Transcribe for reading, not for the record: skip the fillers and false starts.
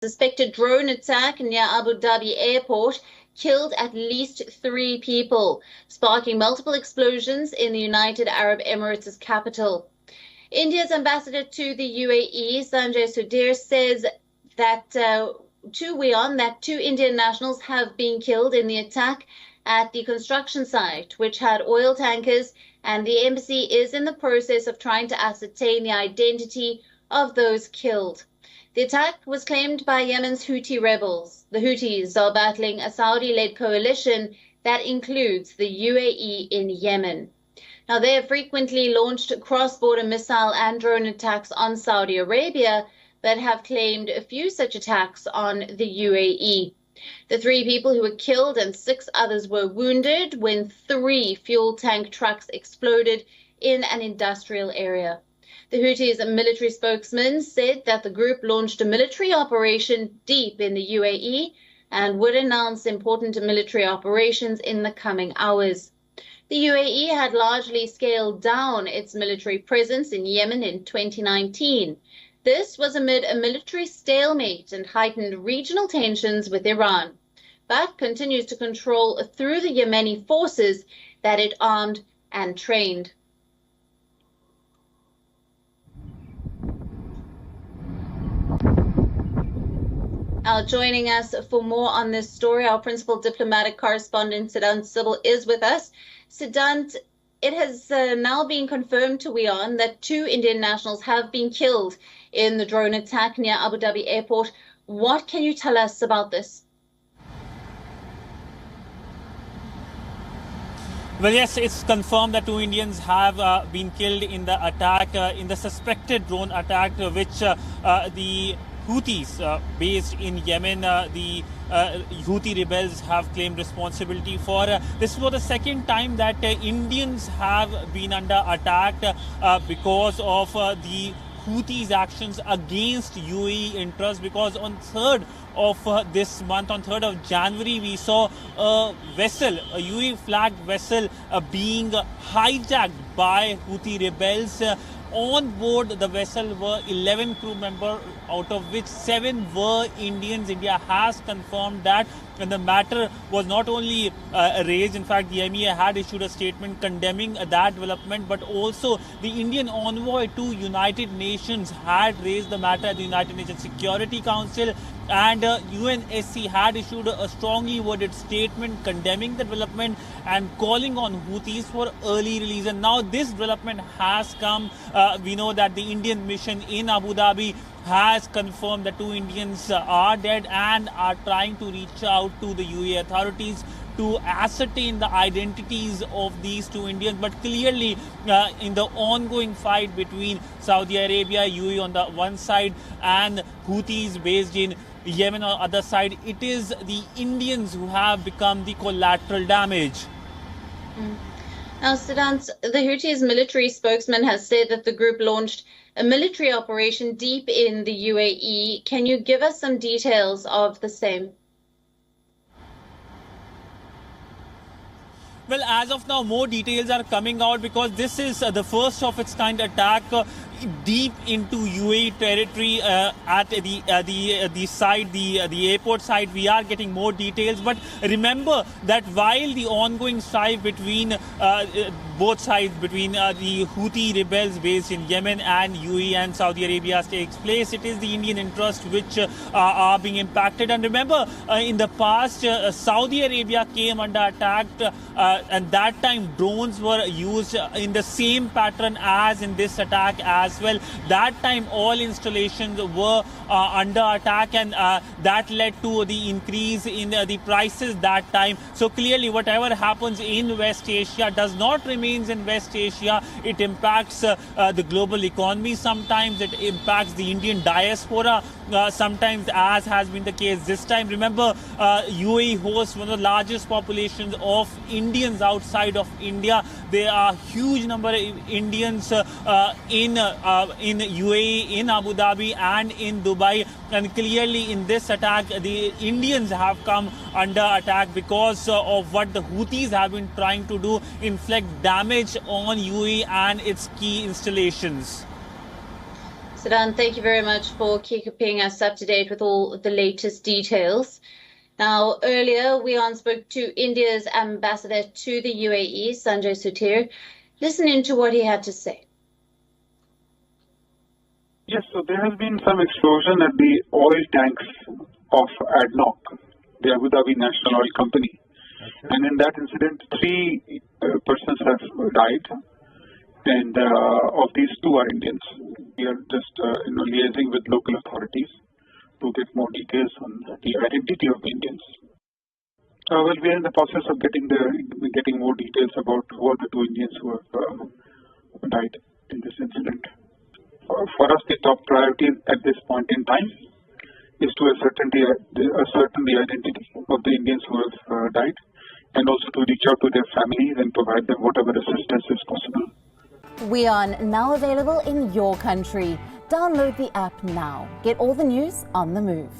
suspected drone attack near Abu Dhabi airport killed at least 3 people, sparking multiple explosions in the United Arab Emirates' capital. India's ambassador to the UAE, Sanjay Sudhir, says that to WION that 2 Indian nationals have been killed in the attack at the construction site, which had oil tankers, and the embassy is in the process of trying to ascertain the identity of those killed. The attack was claimed by Yemen's Houthi rebels. The Houthis are battling a Saudi-led coalition that includes the UAE in Yemen. Now, they have frequently launched cross-border missile and drone attacks on Saudi Arabia, but have claimed a few such attacks on the UAE. The 3 people who were killed and 6 others were wounded when 3 fuel tank trucks exploded in an industrial area. The Houthis' military spokesman said that the group launched a military operation deep in the UAE and would announce important military operations in the coming hours. The UAE had largely scaled down its military presence in Yemen in 2019. This was amid a military stalemate and heightened regional tensions with Iran, but continues to control through the Yemeni forces that it armed and trained. Now, joining us for more on this story, our principal diplomatic correspondent, Siddhant Sibal, is with us. Siddhant, it has now been confirmed to WION that 2 Indian nationals have been killed in the drone attack near Abu Dhabi airport. What can you tell us about this? Well, yes, it's confirmed that 2 Indians have been killed in the attack, in the suspected drone attack, which the Houthis based in Yemen, the Houthi rebels have claimed responsibility for. This was the second time that Indians have been under attack because of the Houthis' actions against UAE interests, because on 3rd of this month, on 3rd of January, we saw a vessel, a UAE flagged vessel being hijacked by Houthi rebels. On board the vessel were 11 crew members, out of which 7 were Indians. India has confirmed that, and the matter was not only raised. In fact, the MEA had issued a statement condemning that development, but also the Indian envoy to United Nations had raised the matter at the United Nations Security Council, and UNSC had issued a strongly worded statement condemning the development and calling on Houthis for early release. And now this development has come. We know that the Indian mission in Abu Dhabi has confirmed that 2 Indians are dead and are trying to reach out to the UAE authorities to ascertain the identities of these 2 Indians. But clearly, in the ongoing fight between Saudi Arabia, UAE on the one side, and Houthis based in Yemen on the other side, it is the Indians who have become the collateral damage. Now, Siddhant, the Houthis' military spokesman has said that the group launched a military operation deep in the UAE. Can you give us some details of the same? Well, as of now, more details are coming out because this is the first of its kind attack deep into UAE territory at the side, the airport side. We are getting more details, but remember that while the ongoing strife between both sides, between the Houthi rebels based in Yemen and UAE and Saudi Arabia takes place, it is the Indian interests which are being impacted. And remember, in the past, Saudi Arabia came under attack, and that time drones were used in the same pattern as in this attack as well. That time all installations were under attack, and that led to the increase in the prices that time. So clearly, whatever happens in West Asia does not remain in West Asia. It impacts the global economy. Sometimes it impacts the Indian diaspora. Sometimes, as has been the case this time. Remember, UAE hosts one of the largest populations of Indians outside of India. There are huge number of Indians in UAE, in Abu Dhabi and in Dubai. And clearly in this attack, the Indians have come under attack because of what the Houthis have been trying to do, inflict damage on UAE and its key installations. Sudan, thank you very much for keeping us up to date with all the latest details. Now, earlier, WION spoke to India's ambassador to the UAE, Sanjay Sutir. Listen into what he had to say. Yes, so there has been some explosion at the oil tanks of ADNOC, the Abu Dhabi National Oil Company. And in that incident, 3 persons have died, and of these 2 are Indians. We are just liaising with local authorities to get more details on the identity of the Indians. Well, we are in the process of getting more details about who are the 2 Indians who have died in this incident. For us, the top priority at this point in time is to ascertain the identity of the Indians who have died, and also to reach out to their families and provide them whatever assistance is possible. WION, now available in your country. Download the app now. Get all the news on the move.